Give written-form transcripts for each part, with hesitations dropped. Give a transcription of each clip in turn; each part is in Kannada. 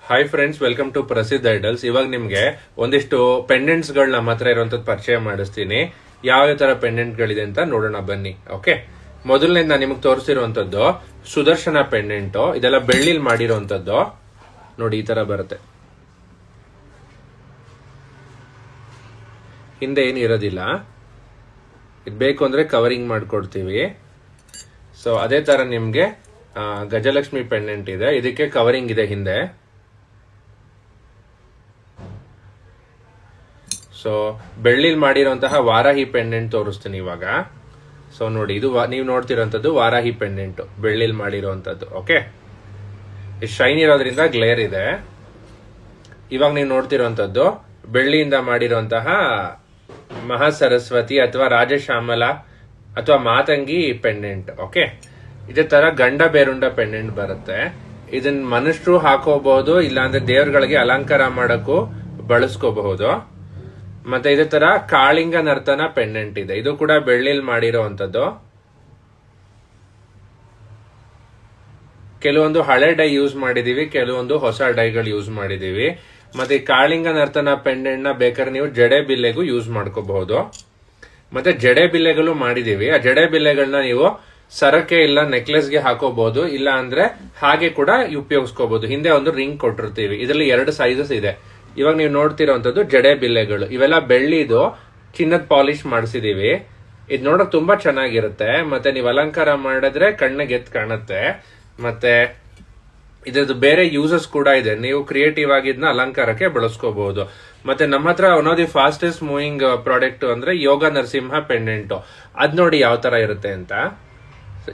ಹಾಯ್ ಫ್ರೆಂಡ್ಸ್, ವೆಲ್ಕಮ್ ಟು ಪ್ರಸಿದ್ಧ ಐಡಲ್ಸ್. ಇವಾಗ ನಿಮ್ಗೆ ಒಂದಿಷ್ಟು ಪೆಂಡೆಂಟ್ಸ್ ಗಳು ನಮ್ಮ ಹತ್ರ ಇರುವಂತದ್ದು ಪರಿಚಯ ಮಾಡಿಸ್ತೀನಿ. ಯಾವ ತರ ಪೆಂಡೆಂಟ್ ಗಳಿದೆ ಅಂತ ನೋಡೋಣ ಬನ್ನಿ. ಓಕೆ, ಮೊದಲನೇ ನಾನು ನಿಮಗೆ ತೋರಿಸಿರುವಂತದ್ದು ಸುದರ್ಶನ ಪೆಂಡೆಂಟ್. ಇದೆಲ್ಲ ಬೆಳ್ಳಿಲ್ ಮಾಡಿರುವಂತದ್ದು. ನೋಡಿ, ಈ ತರ ಬರುತ್ತೆ. ಹಿಂದೆ ಏನು ಇರೋದಿಲ್ಲ. ಇದು ಬೇಕು ಅಂದ್ರೆ ಕವರಿಂಗ್ ಮಾಡ್ಕೊಡ್ತೀವಿ. ಸೊ ಅದೇ ತರ ನಿಮ್ಗೆ ಗಜಲಕ್ಷ್ಮಿ ಪೆಂಡೆಂಟ್ ಇದೆ. ಇದಕ್ಕೆ ಕವರಿಂಗ್ ಇದೆ ಹಿಂದೆ. ಸೊ ಬೆಳ್ಳಿಲ್ ಮಾಡಿರುವಂತಹ ವಾರಾಹಿ ಪೆಂಡೆಂಟ್ ತೋರಿಸ್ತೀನಿ ಇವಾಗ. ಸೊ ನೋಡಿ, ಇದು ನೀವು ನೋಡ್ತಿರೋಂಥದ್ದು ವಾರಾಹಿ ಪೆಂಡೆಂಟ್, ಬೆಳ್ಳಿಲ್ ಮಾಡಿರುವಂತದ್ದು. ಓಕೆ, ಇದು ಶೈನ್ ಇರೋದ್ರಿಂದ ಗ್ಲೇರ್ ಇದೆ. ಇವಾಗ ನೀವು ನೋಡ್ತಿರೋಂಥದ್ದು ಬೆಳ್ಳಿಯಿಂದ ಮಾಡಿರುವಂತಹ ಮಹಾಸರಸ್ವತಿ ಅಥವಾ ರಾಜಶ್ಯಾಮಲ ಅಥವಾ ಮಾತಂಗಿ ಪೆಂಡೆಂಟ್. ಓಕೆ, ಇದೇ ತರ ಗಂಡ ಬೇರುಂಡ ಪೆಂಡೆಂಟ್ ಬರುತ್ತೆ. ಇದನ್ನ ಮನುಷ್ಯರು ಹಾಕೋಬಹುದು, ಇಲ್ಲಾಂದ್ರೆ ದೇವರುಗಳಿಗೆ ಅಲಂಕಾರ ಮಾಡಕ್ಕೂ ಬಳಸ್ಕೋಬಹುದು. ಮತ್ತೆ ಇದೇ ತರ ಕಾಳಿಂಗ ನರ್ತನ ಪೆಂಡೆಂಟ್ ಇದೆ. ಇದು ಕೂಡ ಬೆಳ್ಳಿಲ್ ಮಾಡಿರೋವಂಥದ್ದು. ಕೆಲವೊಂದು ಹಳೆ ಡೈ ಯೂಸ್ ಮಾಡಿದೀವಿ, ಕೆಲವೊಂದು ಹೊಸ ಡೈಗಳು ಯೂಸ್ ಮಾಡಿದೀವಿ. ಮತ್ತೆ ಕಾಳಿಂಗ ನರ್ತನ ಪೆಂಡೆಂಟ್ ನ ಬೇಕಾದ್ರೆ ನೀವು ಜಡೆ ಬಿಲ್ಲೆಗೂ ಯೂಸ್ ಮಾಡ್ಕೋಬಹುದು. ಮತ್ತೆ ಜಡೆ ಬಿಲ್ಲೆಗಳು ಮಾಡಿದೀವಿ. ಆ ಜಡೆ ಬಿಲ್ಲೆಗಳನ್ನ ನೀವು ಸರಕ್ಕೆ ಇಲ್ಲ ನೆಕ್ಲೆಸ್ಗೆ ಹಾಕೋಬಹುದು, ಇಲ್ಲ ಅಂದ್ರೆ ಹಾಗೆ ಕೂಡ ಉಪಯೋಗಿಸ್ಕೋಬಹುದು. ಹಿಂದೆ ಒಂದು ರಿಂಗ್ ಕೊಟ್ಟಿರ್ತೀವಿ. ಇದರಲ್ಲಿ 2 ಸೈಜಸ್ ಇದೆ. ಇವಾಗ ನೀವು ನೋಡ್ತಿರೋಂಥದ್ದು ಜಡೆ ಬಿಲ್ಲೆಗಳು. ಇವೆಲ್ಲ ಬೆಳ್ಳಿದು ಚಿನ್ನದ ಪಾಲಿಶ್ ಮಾಡಿಸಿದೀವಿ. ಇದು ನೋಡಕ್ ತುಂಬಾ ಚೆನ್ನಾಗಿರುತ್ತೆ. ಮತ್ತೆ ನೀವು ಅಲಂಕಾರ ಮಾಡಿದ್ರೆ ಕಣ್ಣಿಗೆ ಎದ್ದು ಕಾಣುತ್ತೆ. ಮತ್ತೆ ಇದ್ರದ್ದು ಬೇರೆ ಯೂಸಸ್ ಕೂಡ ಇದೆ. ನೀವು ಕ್ರಿಯೇಟಿವ್ ಆಗಿ ಇದನ್ನ ಅಲಂಕಾರಕ್ಕೆ ಬಳಸ್ಕೋಬಹುದು. ಮತ್ತೆ ನಮ್ಮ ಹತ್ರ one of the fastest moving product ಅಂದ್ರೆ ಯೋಗ ನರಸಿಂಹ ಪೆಂಡೆಂಟ್. ಅದ್ ನೋಡಿ ಯಾವ ತರ ಇರುತ್ತೆ ಅಂತ.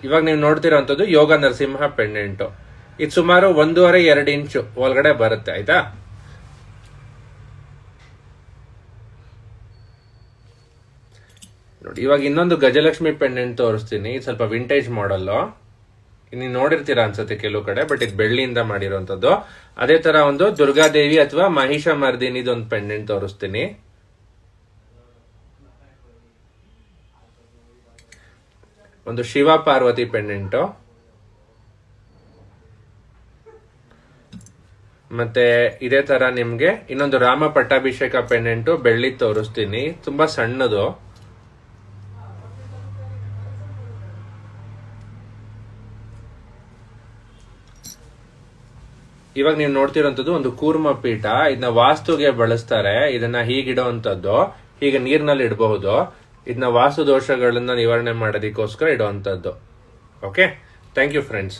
ಇವಾಗ ನೀವು ನೋಡ್ತಿರೋಂಥದ್ದು ಯೋಗ ನರಸಿಂಹ ಪೆಂಡೆಂಟ್. ಇದು ಸುಮಾರು 1.5-2 ಇಂಚು ಒಳಗಡೆ ಬರುತ್ತೆ. ಆಯ್ತಾ? ನೋಡಿ, ಇವಾಗ ಇನ್ನೊಂದು ಗಜಲಕ್ಷ್ಮಿ ಪೆಂಡೆಂಟ್ ತೋರಿಸ್ತೀನಿ. ಇದು ಸ್ವಲ್ಪ ವಿಂಟೇಜ್ ಮಾಡಲ್. ನೀವು ನೋಡಿರ್ತೀರಾ ಅನ್ಸುತ್ತೆ ಕೆಲವು ಕಡೆ, ಬಟ್ ಇದು ಬೆಳ್ಳಿಯಿಂದ ಮಾಡಿರುವಂತದ್ದು. ಅದೇ ತರ ಒಂದು ದುರ್ಗಾದೇವಿ ಅಥವಾ ಮಹಿಷ ಮರ್ದಿನಿದು ಒಂದು ಪೆಂಡೆಂಟ್ ತೋರಿಸ್ತೀನಿ. ಒಂದು ಶಿವ ಪಾರ್ವತಿ ಪೆಂಡೆಂಟ್. ಮತ್ತೆ ಇದೇ ತರ ನಿಮ್ಗೆ ಇನ್ನೊಂದು ರಾಮ ಪಟ್ಟಾಭಿಷೇಕ ಪೆಂಡೆಂಟ್ ಬೆಳ್ಳಿ ತೋರಿಸ್ತೀನಿ. ತುಂಬಾ ಸಣ್ಣದು. ಇವಾಗ ನೀವು ನೋಡ್ತಿರೋಂಥದ್ದು ಒಂದು ಕೂರ್ಮ ಪೀಠ. ಇದನ್ನ ವಾಸ್ತುಗೆ ಬಳಸ್ತಾರೆ. ಇದನ್ನ ಹೀಗಿಡುವಂತದ್ದು, ಹೀಗೆ ನೀರಿನಲ್ಲಿ ಇಡಬಹುದು. ಇದನ್ನ ವಾಸ್ತು ದೋಷಗಳನ್ನ ನಿವಾರಣೆ ಮಾಡೋದಕ್ಕೋಸ್ಕರ ಇಡುವಂತದ್ದು. Okay, thank you friends.